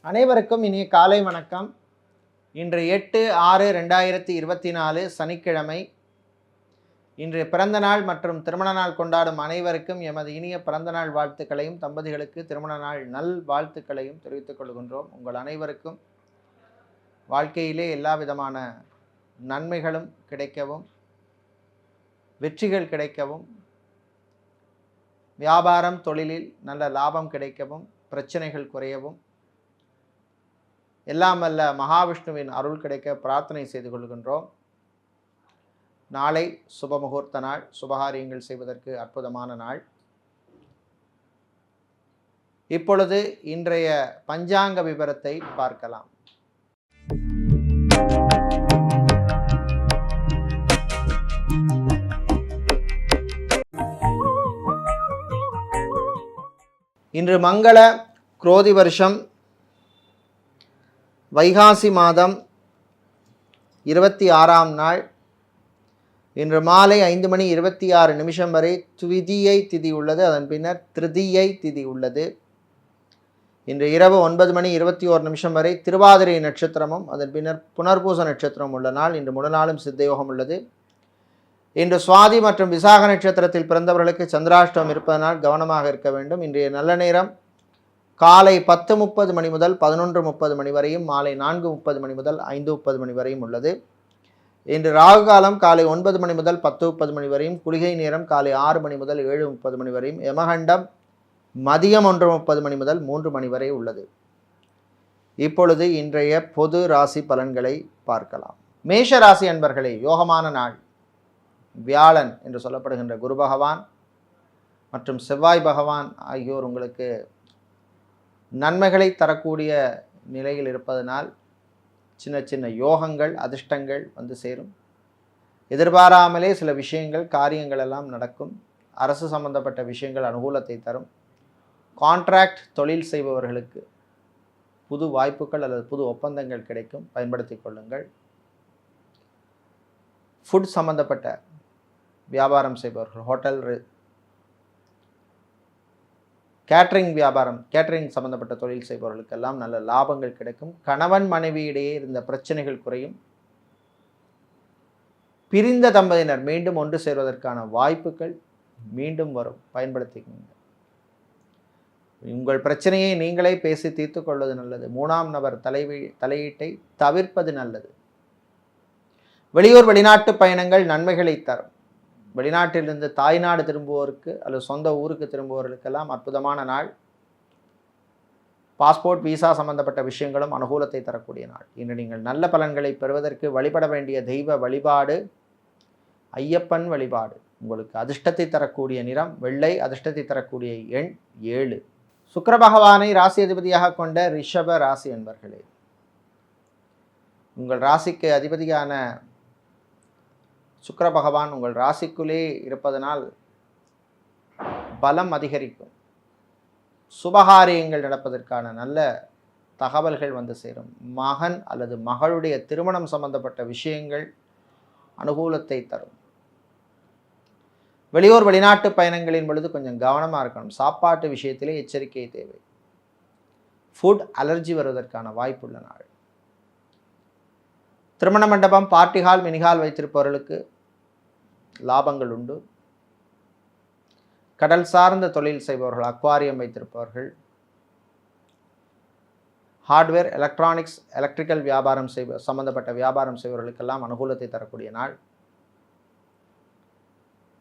அனைவருக்கும் இனிய காலை வணக்கம். இன்று 8/6/2024 சனிக்கிழமை. இன்று பிறந்த நாள் மற்றும் திருமண நாள் கொண்டாடும் அனைவருக்கும் எமது இனிய பிறந்த நாள் வாழ்த்துக்களையும், தம்பதிகளுக்கு திருமண நாள் நல் வாழ்த்துக்களையும் தெரிவித்துக் கொள்கின்றோம். உங்கள் அனைவருக்கும் வாழ்க்கையிலே எல்லா விதமான நன்மைகளும் கிடைக்கவும், வெற்றிகள் கிடைக்கவும், வியாபாரம் தொழிலில் நல்ல லாபம் கிடைக்கவும், பிரச்சனைகள் குறையவும் எல்லாம் வல்ல மகாவிஷ்ணுவின் அருள் கிடைக்க பிரார்த்தனை செய்து கொள்கின்றோம். நாளை சுப முகூர்த்த நாள், சுபகாரியங்கள் செய்வதற்கு அற்புதமான நாள். இப்பொழுது இன்றைய பஞ்சாங்க விவரத்தை பார்க்கலாம். இன்று மங்கள குரோதி வருஷம் வைகாசி மாதம் 26ஆம் நாள். இன்று மாலை 5:26 வரை துவிதியை திதி உள்ளது. அதன் பின்னர் திருதியை திதி உள்ளது. இன்று இரவு 9:21 வரை திருவாதிரை நட்சத்திரமும் அதன் பின்னர் புனர்பூச நட்சத்திரம் உள்ள நாள். இன்று முழு நாளும் சித்தயோகம் உள்ளது. இன்று சுவாதி மற்றும் விசாக நட்சத்திரத்தில் பிறந்தவர்களுக்கு சந்திராஷ்டமம் இருப்பதனால் கவனமாக இருக்க வேண்டும். இன்றைய நல்ல நேரம் காலை 10:30 முதல் 11:30 வரையும், மாலை 4:30 முதல் 5:30 வரையும் உள்ளது. இன்று ராகு காலம் காலை 9 முதல் 10:30 வரையும், குளிகை நேரம் காலை 6 முதல் 7:30 வரையும், யமகண்டம் மதியம் 1:30 முதல் 3 வரை உள்ளது. இப்பொழுது இன்றைய பொது ராசி பலன்களை பார்க்கலாம். மேஷ ராசி அன்பர்களே, யோகமான நாள். வியாழன் என்று சொல்லப்படுகின்ற குரு பகவான் மற்றும் செவ்வாய் பகவான் ஆகியோர் உங்களுக்கு நன்மைகளை தரக்கூடிய நிலையில் இருப்பதனால் சின்ன சின்ன யோகங்கள், அதிர்ஷ்டங்கள் வந்து சேரும். எதிர்பாராமலே சில விஷயங்கள், காரியங்கள் எல்லாம் நடக்கும். அரசு சம்பந்தப்பட்ட விஷயங்கள் அனுகூலத்தை தரும். கான்ட்ராக்ட் தொழில் செய்பவர்களுக்கு புது வாய்ப்புகள் அல்லது புது ஒப்பந்தங்கள் கிடைக்கும், பயன்படுத்தி கொள்ளுங்கள். ஃபுட் சம்பந்தப்பட்ட வியாபாரம் செய்பவர்கள், ஹோட்டல், கேட்ரிங் வியாபாரம், கேட்ரிங் சம்பந்தப்பட்ட தொழில் செய்பவர்களுக்கெல்லாம் நல்ல லாபங்கள் கிடைக்கும். கணவன் மனைவியிடையே இருந்த பிரச்சனைகள் குறையும். பிரிந்த தம்பதியினர் மீண்டும் ஒன்று சேர்வதற்கான வாய்ப்புகள் மீண்டும் வரும், பயன்படுத்திக்கோங்க. உங்கள் பிரச்சனையை நீங்களே பேசி தீர்த்து கொள்வது நல்லது. 3ஆம் நபர் தலையீட்டை தவிர்ப்பது நல்லது. வெளியூர் வெளிநாட்டு பயணங்கள் நன்மைகளை தரும். வெளிநாட்டிலிருந்து தாய்நாடு திரும்புவோருக்கு அல்லது சொந்த ஊருக்கு திரும்புவோர்களுக்கெல்லாம் அற்புதமான நாள். பாஸ்போர்ட், விசா சம்பந்தப்பட்ட விஷயங்களும் அனுகூலத்தை தரக்கூடிய நாள். இன்று நீங்கள் நல்ல பலன்களை பெறுவதற்கு வழிபட வேண்டிய தெய்வ வழிபாடு ஐயப்பன் வழிபாடு. உங்களுக்கு அதிர்ஷ்டத்தை தரக்கூடிய நிறம் வெள்ளை, அதிர்ஷ்டத்தை தரக்கூடிய எண் 7. சுக்கிர பகவானை ராசி அதிபதியாக கொண்ட ரிஷப ராசி என்பர்களே, உங்கள் ராசிக்கு அதிபதியான சுக்கிர பகவான் உங்கள் ராசிக்குள்ளே இருப்பதனால் பலம் அதிகரிக்கும். சுபகாரியங்கள் நடப்பதற்கான நல்ல தகவல்கள் வந்து சேரும். மகன் அல்லது மகளுடைய திருமணம் சம்பந்தப்பட்ட விஷயங்கள் அனுகூலத்தை தரும். வெளியூர் வெளிநாட்டு பயணங்களின் பொழுது கொஞ்சம் கவனமாக இருக்கணும். சாப்பாட்டு விஷயத்திலே எச்சரிக்கை தேவை. ஃபுட் அலர்ஜி வருவதற்கான வாய்ப்புள்ள நாள். திருமண மண்டபம், பார்ட்டி ஹால், மினிஹால் வைத்திருப்பவர்களுக்கு லாபங்கள் உண்டு. கடல் சார்ந்த தொழில் செய்பவர்கள், அக்வாரியம் வைத்திருப்பவர்கள், ஹார்ட்வேர், எலக்ட்ரானிக்ஸ், எலக்ட்ரிக்கல் வியாபாரம் சம்பந்தப்பட்ட வியாபாரம் செய்பவர்களுக்கெல்லாம் அனுகூலத்தை தரக்கூடிய நாள்.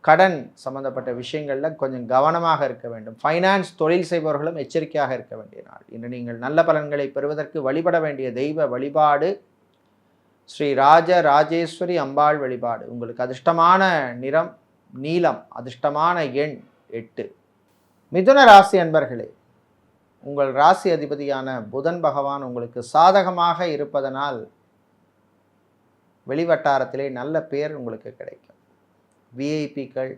கடன் சம்பந்தப்பட்ட விஷயங்களில் கொஞ்சம் கவனமாக இருக்க வேண்டும். ஃபைனான்ஸ் தொழில் செய்பவர்களும் எச்சரிக்கையாக இருக்க வேண்டிய நாள். இன்று நீங்கள் நல்ல பலன்களை பெறுவதற்கு வழிபட வேண்டிய தெய்வ வழிபாடு ஸ்ரீ ராஜராஜேஸ்வரி அம்பாள் வழிபாடு. உங்களுக்கு அதிர்ஷ்டமான நிறம் நீலம், அதிர்ஷ்டமான எண் 8. மிதுன ராசி அன்பர்களே, உங்கள் ராசி அதிபதியான புதன் பகவான் உங்களுக்கு சாதகமாக இருப்பதனால் வெளிவட்டாரத்திலே நல்ல பேர் உங்களுக்கு கிடைக்கும். விஐபிக்கள்,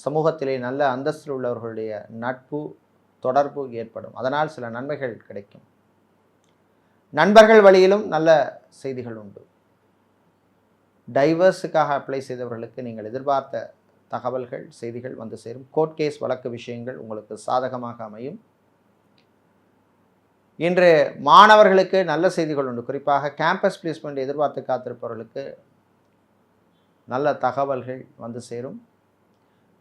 சமூகத்திலே நல்ல அந்தஸ்தில் உள்ளவர்களுடைய நட்பு தொடர்பு ஏற்படும். அதனால் சில நன்மைகள் கிடைக்கும். நண்பர்கள் வழியிலும் நல்ல செய்திகள் உண்டு. டைவர்ஸுக்காக அப்ளை செய்தவர்களுக்கு நீங்கள் எதிர்பார்த்த தகவல்கள், செய்திகள் வந்து சேரும். கோர்ட் கேஸ் வழக்கு விஷயங்கள் உங்களுக்கு சாதகமாக அமையும். இன்று மாணவர்களுக்கு நல்ல செய்திகள் உண்டு. குறிப்பாக கேம்பஸ் பிளேஸ்மெண்ட் எதிர்பார்த்து காத்திருப்பவர்களுக்கு நல்ல தகவல்கள் வந்து சேரும்.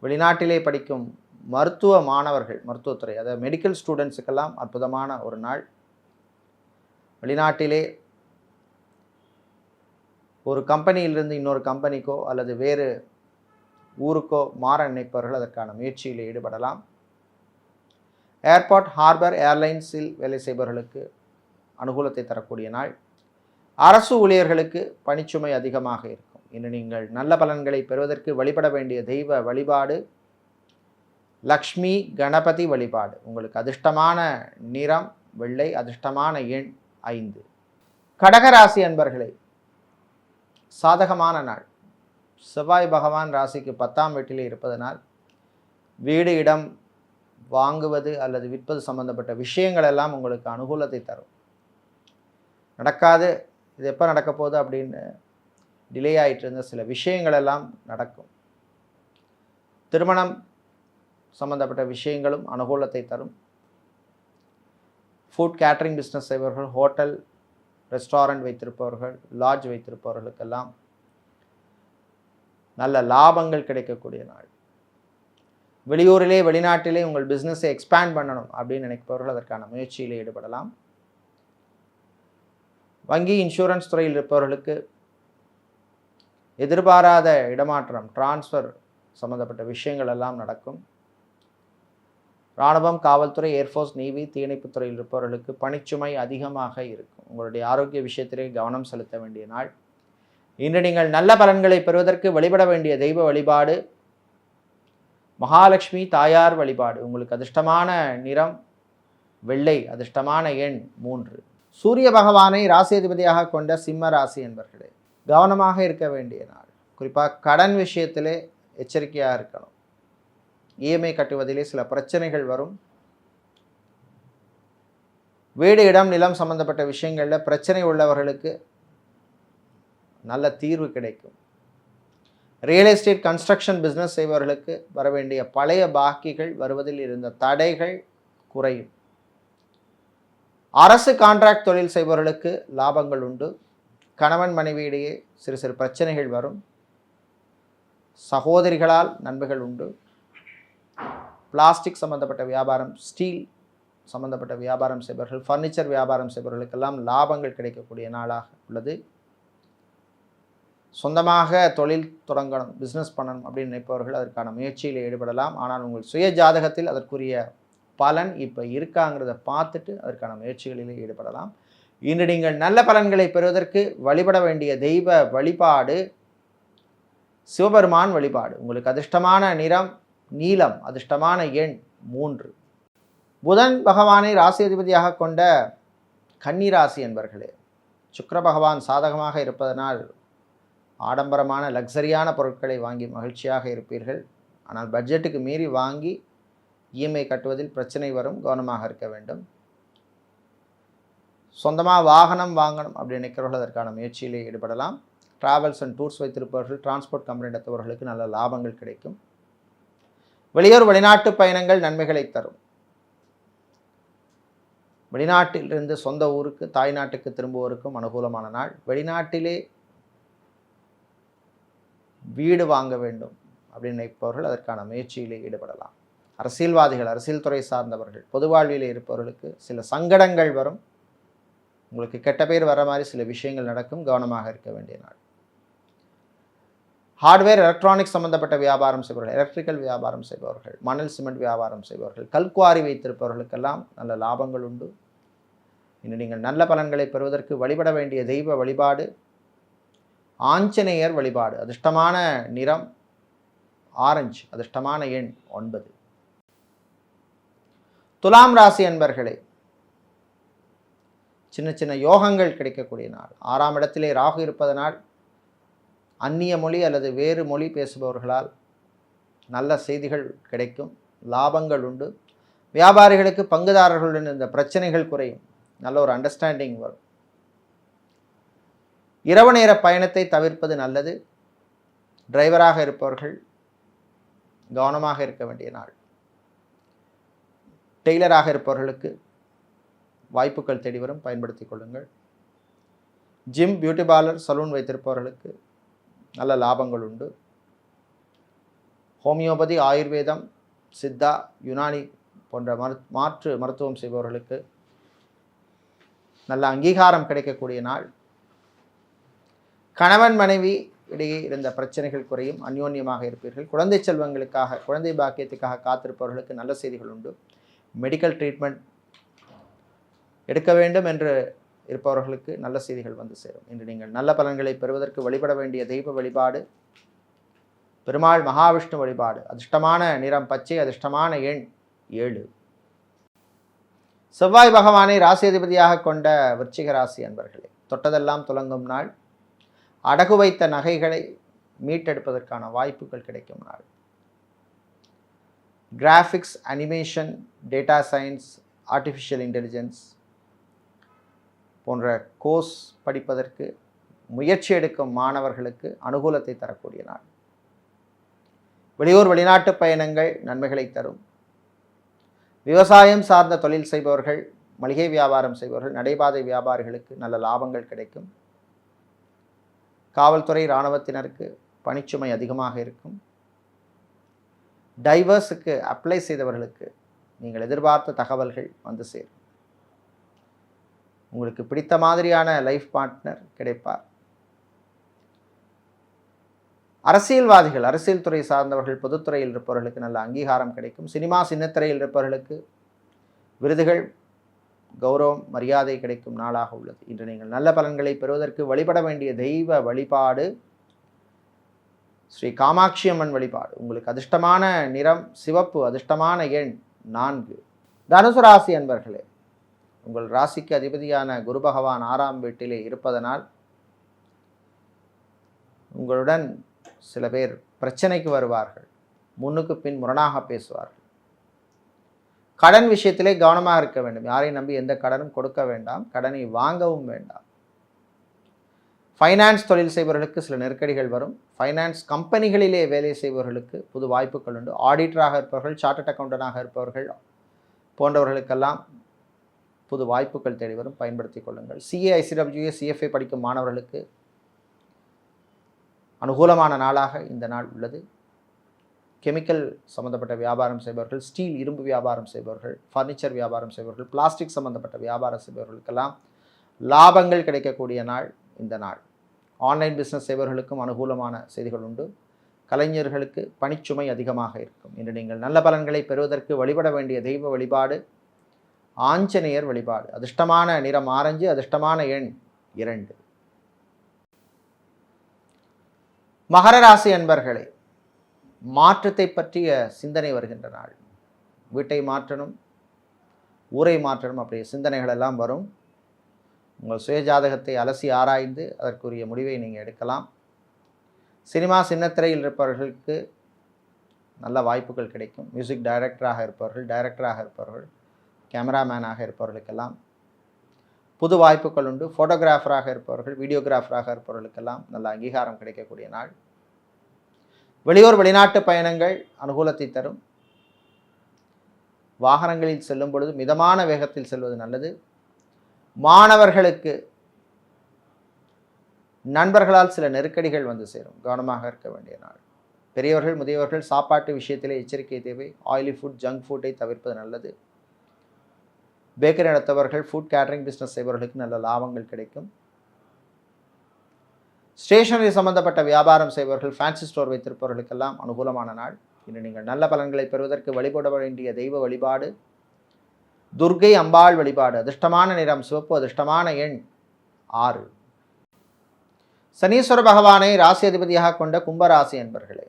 வெளிநாட்டிலே படிக்கும் மருத்துவ மாணவர்கள், மருத்துவத்துறை, அதாவது மெடிக்கல் ஸ்டூடெண்ட்ஸுக்கெல்லாம் அற்புதமான ஒரு நாள். வெளிநாட்டிலே ஒரு கம்பெனியிலிருந்து இன்னொரு கம்பெனிக்கோ அல்லது வேறு ஊருக்கோ மாற நினைப்பவர்கள் அதற்கான முயற்சியில் ஈடுபடலாம். ஏர்போர்ட், ஹார்பர், ஏர்லைன்ஸில் வேலை செய்பவர்களுக்கு அனுகூலத்தை தரக்கூடிய நாள். அரசு ஊழியர்களுக்கு பணிச்சுமை அதிகமாக இருக்கும். இன்று நீங்கள் நல்ல பலன்களை பெறுவதற்கு வழிபட வேண்டிய தெய்வ வழிபாடு லக்ஷ்மி கணபதி வழிபாடு. உங்களுக்கு அதிர்ஷ்டமான நிறம் வெள்ளை, அதிர்ஷ்டமான எண் 5. கடகராசி அன்பர்களே, சாதகமான நாள். செவ்வாய் பகவான் ராசிக்கு 10ஆம் வீட்டிலே இருப்பதனால் வீடு, இடம் வாங்குவது அல்லது விற்பது சம்பந்தப்பட்ட விஷயங்கள் எல்லாம் உங்களுக்கு அனுகூலத்தை தரும். நடக்காது, இது எப்போ நடக்க போகுது அப்படின்னு டிலே ஆகிட்டு இருந்த சில விஷயங்கள் எல்லாம் நடக்கும். திருமணம் சம்பந்தப்பட்ட விஷயங்களும் அனுகூலத்தை தரும். ஃபுட் கேட்டரிங் பிஸ்னஸ் செய்பவர்கள், ஹோட்டல், ரெஸ்டாரண்ட் வைத்திருப்பவர்கள், லாட்ஜ் வைத்திருப்பவர்களுக்கெல்லாம் நல்ல லாபங்கள் கிடைக்கக்கூடிய நாள். வெளியூரிலே வெளிநாட்டிலே உங்கள் பிஸ்னஸை எக்ஸ்பேண்ட் பண்ணணும் அப்படின்னு நினைப்பவர்கள் அதற்கான முயற்சியில் ஈடுபடலாம். வங்கி, இன்சூரன்ஸ் துறையில் இருப்பவர்களுக்கு எதிர்பாராத இடமாற்றம், டிரான்ஸ்ஃபர் சம்பந்தப்பட்ட விஷயங்கள் எல்லாம் நடக்கும். இராணுவம், காவல்துறை, ஏர்ஃபோர்ஸ், நேவி, தீயணைப்பு துறையில் இருப்பவர்களுக்கு பணிச்சுமை அதிகமாக இருக்கும். உங்களுடைய ஆரோக்கிய விஷயத்திலே கவனம் செலுத்த வேண்டிய நாள். இன்று நீங்கள் நல்ல பலன்களை பெறுவதற்கு வழிபட வேண்டிய தெய்வ வழிபாடு மகாலட்சுமி தாயார் வழிபாடு. உங்களுக்கு அதிர்ஷ்டமான நிறம் வெள்ளை, அதிர்ஷ்டமான எண் 3. சூரிய பகவானை ராசியதிபதியாக கொண்ட சிம்ம ராசி என்பர்களே, கவனமாக இருக்க வேண்டிய நாள். குறிப்பாக கடன் விஷயத்திலே எச்சரிக்கையாக இருக்கணும். இஎம்ஐ கட்டுவதிலே சில பிரச்சனைகள் வரும். வீடு, இடம், நிலம் சம்பந்தப்பட்ட விஷயங்களில் பிரச்சனை உள்ளவர்களுக்கு நல்ல தீர்வு கிடைக்கும். ரியல் எஸ்டேட், கன்ஸ்ட்ரக்ஷன் பிஸ்னஸ் செய்பவர்களுக்கு வர வேண்டிய பழைய பாக்கிகள், வருவதில் இருந்த தடைகள் குறையும். அரசு கான்ட்ராக்ட் தொழில் செய்பவர்களுக்கு லாபங்கள் உண்டு. கணவன் மனைவியிடையே சிறு சிறு பிரச்சனைகள் வரும். சகோதரிகளால் நன்மைகள் உண்டு. பிளாஸ்டிக் சம்பந்தப்பட்ட வியாபாரம், ஸ்டீல் சம்பந்தப்பட்ட வியாபாரம் செய்பவர்கள், ஃபர்னிச்சர் வியாபாரம் செய்பவர்களுக்கெல்லாம் லாபங்கள் கிடைக்கக்கூடிய நாளாக உள்ளது. சொந்தமாக தொழில் தொடங்கணும், பிஸ்னஸ் பண்ணணும் அப்படின்னு நினைப்பவர்கள் அதற்கான முயற்சியில் ஈடுபடலாம். ஆனால் உங்கள் சுய ஜாதகத்தில் அதற்குரிய பலன் இப்போ இருக்காங்கிறத பார்த்துட்டு அதற்கான முயற்சிகளில் ஈடுபடலாம். இன்று நீங்கள் நல்ல பலன்களை பெறுவதற்கு வழிபட வேண்டிய தெய்வ வழிபாடு சிவபெருமான் வழிபாடு. உங்களுக்கு அதிர்ஷ்டமான நிறம் நீலம், அதிர்ஷ்டமான எண் 3. புதன் பகவானை ராசி அதிபதியாக கொண்ட கன்னி ராசி என்பர்களே, சுக்கிர பகவான் சாதகமாக இருப்பதனால் ஆடம்பரமான லக்ஸரியான பொருட்களை வாங்கி மகிழ்ச்சியாக இருப்பீர்கள். ஆனால் பட்ஜெட்டுக்கு மீறி வாங்கி இஎம்ஐ கட்டுவதில் பிரச்சனை வரும், கவனமாக இருக்க வேண்டும். சொந்தமாக வாகனம் வாங்கணும் அப்படின்னு நினைக்கிறவர்கள் அதற்கான முயற்சியிலே ஈடுபடலாம். ட்ராவல்ஸ் அண்ட் டூர்ஸ் வைத்திருப்பவர்கள், டிரான்ஸ்போர்ட் கம்பெனி நடத்துபவர்களுக்கு நல்ல லாபங்கள் கிடைக்கும். வெளியூர் வெளிநாட்டு பயணங்கள் நன்மைகளை தரும். வெளிநாட்டிலிருந்து சொந்த ஊருக்கு, தாய்நாட்டுக்கு திரும்புவோருக்கும் அனுகூலமான நாள். வெளிநாட்டிலே வீடு வாங்க வேண்டும் அப்படின்னு நினைப்பவர்கள் அதற்கான முயற்சியிலே ஈடுபடலாம். அரசியல்வாதிகள், அரசியல் துறை சார்ந்தவர்கள், பொது வாழ்வில் இருப்பவர்களுக்கு சில சங்கடங்கள் வரும். உங்களுக்கு கெட்ட பேர் வர மாதிரி சில விஷயங்கள் நடக்கும், கவனமாக இருக்க வேண்டிய நாள். ஹார்ட்வேர், எலக்ட்ரானிக்ஸ் சம்பந்தப்பட்ட வியாபாரம் செய்பவர்கள், எலக்ட்ரிக்கல் வியாபாரம் செய்பவர்கள், மணல் சிமெண்ட் வியாபாரம் செய்பவர்கள், கல்குவாரி வைத்திருப்பவர்களுக்கெல்லாம் நல்ல லாபங்கள் உண்டு. இன்று நீங்கள் நல்ல பலன்களை பெறுவதற்கு வழிபட வேண்டிய தெய்வ வழிபாடு ஆஞ்சநேயர் வழிபாடு. அதிர்ஷ்டமான நிறம் ஆரஞ்சு, அதிர்ஷ்டமான எண் 9. துலாம் ராசி அன்பர்களே, சின்ன சின்ன யோகங்கள் கிடைக்கக்கூடிய நாள். 6ஆம் இடத்திலே ராகு இருப்பதனால் அந்நிய மொழி அல்லது வேறு மொழி பேசுபவர்களால் நல்ல செய்திகள் கிடைக்கும், லாபங்கள் உண்டு. வியாபாரிகளுக்கு பங்குதாரர்களுடன் இந்த பிரச்சனைகள் குறையும், நல்ல ஒரு அண்டர்ஸ்டாண்டிங் வரும். இரவு நேர பயணத்தை தவிர்ப்பது நல்லது. டிரைவராக இருப்பவர்கள் கவனமாக இருக்க வேண்டிய நாள். டெய்லராக இருப்பவர்களுக்கு வாய்ப்புகள் தேடி வரும், பயன்படுத்திக் கொள்ளுங்கள். ஜிம், பியூட்டி பார்லர், சலூன் வைத்திருப்பவர்களுக்கு நல்ல லாபங்கள் உண்டு. ஹோமியோபதி, ஆயுர்வேதம், சித்தா, யுனானி போன்ற மாற்று மருத்துவம் செய்பவர்களுக்கு நல்ல அங்கீகாரம் கிடைக்கக்கூடிய நாள். கணவன் மனைவி இடையே இருந்த பிரச்சனைகள் குறையும், அந்யோன்யமாக இருப்பீர்கள். குழந்தை செல்வங்களுக்காக, குழந்தை பாக்கியத்துக்காக காத்திருப்பவர்களுக்கு நல்ல செய்திகள் உண்டு. மெடிக்கல் ட்ரீட்மெண்ட் எடுக்க வேண்டும் என்று இருப்பவர்களுக்கு நல்ல செய்திகள் வந்து சேரும். இன்று நீங்கள் நல்ல பலன்களை பெறுவதற்கு வழிபட வேண்டிய தெய்வ வழிபாடு பெருமாள் மகாவிஷ்ணு வழிபாடு. அதிர்ஷ்டமான நிறம் பச்சை, அதிர்ஷ்டமான எண் 7. செவ்வாய் பகவானை ராசி அதிபதியாக கொண்ட விருச்சிக ராசி அன்பர்களே, தொட்டதெல்லாம் துலங்கும் நாள். அடகு வைத்த நகைகளை மீட்டெடுப்பதற்கான வாய்ப்புகள் கிடைக்கும் நாள். Graphics, animation, data science, artificial intelligence போன்ற கோர்ஸ் படிப்பதற்கு முயற்சி எடுக்கும் மாணவர்களுக்கு அனுகூலத்தை தரக்கூடிய நாள். வெளியூர் வெளிநாட்டு பயணங்கள் நன்மைகளை தரும். விவசாயம் சார்ந்த தொழில் செய்பவர்கள், மளிகை வியாபாரம் செய்பவர்கள், நடைபாதை வியாபாரிகளுக்கு நல்ல லாபங்கள் கிடைக்கும். காவல்துறை, இராணுவத்தினருக்கு பணிச்சுமை அதிகமாக இருக்கும். டைவர்ஸுக்கு அப்ளை செய்தவர்களுக்கு நீங்கள் எதிர்பார்த்த தகவல்கள் வந்து சேரும். உங்களுக்கு பிடித்த மாதிரியான லைஃப் பார்ட்னர் கிடைப்பார். அரசியல்வாதிகள், அரசியல் துறை சார்ந்தவர்கள், பொதுத்துறையில் இருப்பவர்களுக்கு நல்ல அங்கீகாரம் கிடைக்கும். சினிமா, சின்னத்திரையில் இருப்பவர்களுக்கு விருதுகள், கௌரவம், மரியாதை கிடைக்கும் நாளாக உள்ளது. இன்று நீங்கள் நல்ல பலன்களை பெறுவதற்கு வழிபட வேண்டிய தெய்வ வழிபாடு ஸ்ரீ காமாட்சி அம்மன் வழிபாடு. உங்களுக்கு அதிர்ஷ்டமான நிறம் சிவப்பு, அதிர்ஷ்டமான எண் 4. தனுசு ராசி அன்பர்களே, உங்கள் ராசிக்கு அதிபதியான குரு பகவான் 6ஆம் வீட்டிலே இருப்பதனால் உங்களுடன் சில பேர் பிரச்சனைக்கு வருவார்கள். முன்னுக்கு பின் முரணாக பேசுவார்கள். கடன் விஷயத்திலே கவனமாக இருக்க வேண்டும். யாரையும் நம்பி எந்த கடனும் கொடுக்க வேண்டாம், கடனை வாங்கவும் வேண்டாம். ஃபைனான்ஸ் தொழில் செய்பவர்களுக்கு சில நெருக்கடிகள் வரும். ஃபைனான்ஸ் கம்பெனிகளிலே வேலை செய்பவர்களுக்கு புது வாய்ப்புகள் உண்டு. ஆடிட்டராக இருப்பவர்கள், சார்ட்டர்ட் அக்கௌண்டனாக இருப்பவர்கள் போன்றவர்களுக்கெல்லாம் புது வாய்ப்புகள் தேடி வரும், பயன்படுத்திக் கொள்ளுங்கள். சிஏ, ஐசிடபிள்யூஏ, சிஎஃப்ஏ படிக்கும் மாணவர்களுக்கு அனுகூலமான நாளாக இந்த நாள் உள்ளது. கெமிக்கல் சம்பந்தப்பட்ட வியாபாரம் செய்பவர்கள், ஸ்டீல், இரும்பு வியாபாரம் செய்பவர்கள், ஃபர்னிச்சர் வியாபாரம் செய்பவர்கள், பிளாஸ்டிக் சம்பந்தப்பட்ட வியாபாரம் செய்பவர்களுக்கெல்லாம் லாபங்கள் கிடைக்கக்கூடிய நாள் இந்த நாள். ஆன்லைன் பிஸ்னஸ் செய்பவர்களுக்கும் அனுகூலமான செய்திகள் உண்டு. கலைஞர்களுக்கு பணிச்சுமை அதிகமாக இருக்கும். இன்று நீங்கள் நல்ல பலன்களை பெறுவதற்கு வழிபட வேண்டிய தெய்வ வழிபாடு ஆஞ்சநேயர் வழிபாடு. அதிர்ஷ்டமான நிறம் ஆரஞ்சு, அதிர்ஷ்டமான எண் 2. மகர ராசி அன்பர்களே, மாற்றத்தை பற்றிய சிந்தனை வருகின்ற நாள். வீட்டை மாற்றணும், ஊரை மாற்றணும், அப்படியே சிந்தனைகள் எல்லாம் வரும். உங்கள் சுயஜாதகத்தை அலசி ஆராய்ந்து அதற்குரிய முடிவை நீங்கள் எடுக்கலாம். சினிமா, சின்னத்திரையில் இருப்பவர்களுக்கு நல்ல வாய்ப்புகள் கிடைக்கும். மியூசிக் டைரக்டராக இருப்பவர்கள், கேமராமேனாக இருப்பவர்களுக்கெல்லாம் புது வாய்ப்புகள் உண்டு. ஃபோட்டோகிராஃபராக இருப்பவர்கள், வீடியோகிராஃபராக இருப்பவர்களுக்கெல்லாம் நல்ல அங்கீகாரம் கிடைக்கக்கூடிய நாள். வெளியூர் வெளிநாட்டு பயணங்கள் அனுகூலத்தை தரும். வாகனங்களில் செல்லும் பொழுது மிதமான வேகத்தில் செல்வது நல்லது. மாணவர்களுக்கு நண்பர்களால் சில நெருக்கடிகள் வந்து சேரும், கவனமாக இருக்க வேண்டிய நாள். பெரியவர்கள், முதியவர்கள் சாப்பாட்டு விஷயத்திலே எச்சரிக்கை தேவை. ஆயிலி ஃபுட், ஜங்க் ஃபுட்டை தவிர்ப்பது நல்லது. பேக்கரி நடத்தவர்கள், ஃபுட் கேட்டரிங் பிஸ்னஸ் செய்பவர்களுக்கு நல்ல லாபங்கள் கிடைக்கும். ஸ்டேஷனரி சம்பந்தப்பட்ட வியாபாரம் செய்பவர்கள், ஃபேன்சி ஸ்டோர் வைத்திருப்பவர்களுக்கெல்லாம் அனுகூலமான நாள். இன்று நீங்கள் நல்ல பலன்களை பெறுவதற்கு வழிபட வேண்டிய தெய்வ வழிபாடு துர்க்கை அம்பாள் வழிபாடு. அதிர்ஷ்டமான நிறம் சிவப்பு, அதிர்ஷ்டமான எண் 6. சனீஸ்வர பகவானை ராசி அதிபதியாக கொண்ட கும்பராசி என்பர்களே,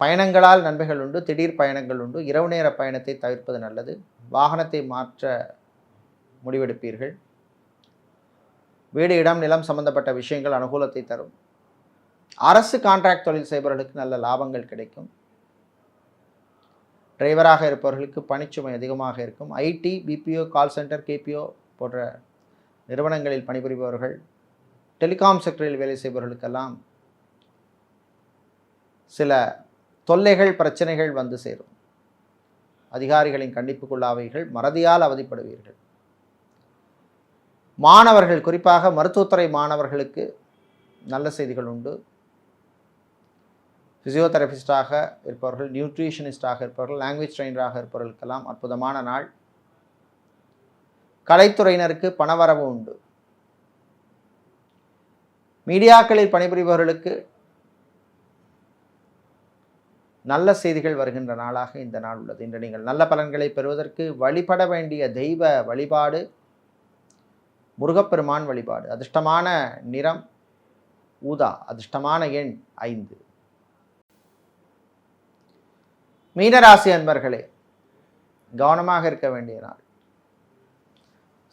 பயணங்களால் நன்மைகள் உண்டு. திடீர் பயணங்கள் உண்டு. இரவு நேர பயணத்தை தவிர்ப்பது நல்லது. வாகனத்தை மாற்ற முடிவெடுப்பீர்கள். வீடு, இடம், நிலம் சம்பந்தப்பட்ட விஷயங்கள் அனுகூலத்தை தரும். அரசு கான்ட்ராக்ட் தொழில் செய்பவர்களுக்கு நல்ல லாபங்கள் கிடைக்கும். டிரைவராக இருப்பவர்களுக்கு பணிச்சுமை அதிகமாக இருக்கும். ID, BPO, call centre, KPO போன்ற நிறுவனங்களில் பணிபுரிபவர்கள், டெலிகாம் செக்டரில் வேலை செய்பவர்களுக்கெல்லாம் சில தொல்லைகள், பிரச்சனைகள் வந்து சேரும். அதிகாரிகளின் கண்டிப்புக்குள்ளாவீர்கள், மறதியால் அவதிப்படுவீர்கள். மாணவர்கள், குறிப்பாக மருத்துவத்துறை மாணவர்களுக்கு நல்ல செய்திகள் உண்டு. ஃபிசியோதெரபிஸ்டாக இருப்பவர்கள், நியூட்ரிஷனிஸ்டாக இருப்பவர்கள், லாங்குவேஜ் ட்ரெயினராக இருப்பவர்களுக்கெல்லாம் அற்புதமான நாள். கலைத்துறையினருக்கு பணவரவு உண்டு. மீடியாக்களில் பணிபுரிபவர்களுக்கு நல்ல செய்திகள் வருகின்ற நாளாக இந்த நாள் உள்ளது. இன்று நீங்கள் நல்ல பலன்களை பெறுவதற்கு வழிபட வேண்டிய தெய்வ வழிபாடு முருகப்பெருமான் வழிபாடு. அதிர்ஷ்டமான நிறம் ஊதா. அதிர்ஷ்டமான எண் 5. மீனராசி அன்பர்களே, கவனமாக இருக்க வேண்டிய நாள்.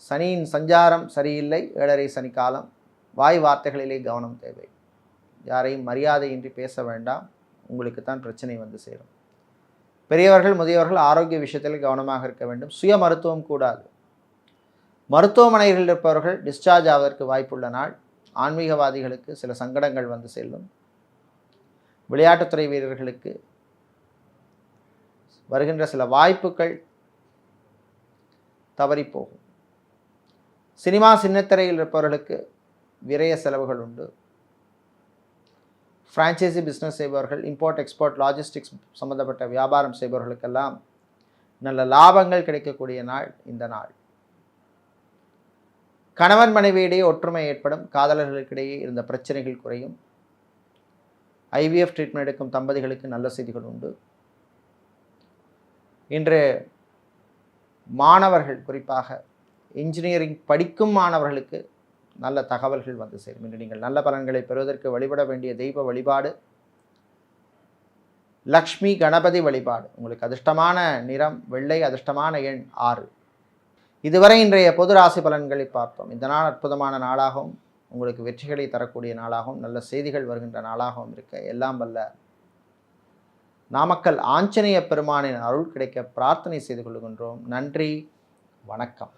சனியின் சஞ்சாரம் சரியில்லை. 7.5 சனிக்காலம். வாய் வார்த்தைகளிலே கவனம் தேவை. யாரையும் மரியாதையின்றி பேச வேண்டாம். உங்களுக்கு தான் பிரச்சனை வந்து சேரும். பெரியவர்கள், முதியவர்கள் ஆரோக்கிய விஷயத்தில் கவனமாக இருக்க வேண்டும். சுய மருத்துவம் கூடாது. மருத்துவமனைகளில் இருப்பவர்கள் டிஸ்சார்ஜ் ஆவதற்கு வாய்ப்புள்ள நாள். ஆன்மீகவாதிகளுக்கு சில சங்கடங்கள் வந்து செல்லும். விளையாட்டுத்துறை வீரர்களுக்கு வருகின்ற சில வாய்ப்புகள் தவறிப்போகும். சினிமா சின்னத்திரையில் இருப்பவர்களுக்கு விரய செலவுகள் உண்டு. ஃப்ரான்ச்சைசி பிஸ்னஸ் செய்பவர்கள், இம்போர்ட் எக்ஸ்போர்ட் லாஜிஸ்டிக்ஸ் சம்பந்தப்பட்ட வியாபாரம் செய்பவர்களுக்கெல்லாம் நல்ல லாபங்கள் கிடைக்கக்கூடிய நாள் இந்த நாள். கணவன் மனைவியிடையே ஒற்றுமை ஏற்படும். காதலர்களுக்கிடையே இருந்த பிரச்சனைகள் குறையும். IVF ட்ரீட்மெண்ட் எடுக்கும் தம்பதிகளுக்கு நல்ல செய்திகள் உண்டு. இன்று மாணவர்கள், குறிப்பாக இன்ஜினியரிங் படிக்கும் மாணவர்களுக்கு நல்ல தகவல்கள் வந்து சேரும். இன்று நீங்கள் நல்ல பலன்களை பெறுவதற்கு வழிபட வேண்டிய தெய்வ வழிபாடு லக்ஷ்மி கணபதி வழிபாடு. உங்களுக்கு அதிர்ஷ்டமான நிறம் வெள்ளை. அதிர்ஷ்டமான எண் 6. இதுவரை இன்றைய பொது ராசி பலன்களை பார்த்தோம். இந்த நாள் அற்புதமான நாளாகவும் உங்களுக்கு வெற்றிகளை தரக்கூடிய நாளாகவும் நல்ல செய்திகள் வருகின்ற நாளாகவும் இருக்க எல்லாம் வல்ல நாமக்கல் ஆஞ்சநேய பெருமானின் அருள் கிடைக்க பிரார்த்தனை செய்து கொள்கின்றோம். நன்றி, வணக்கம்.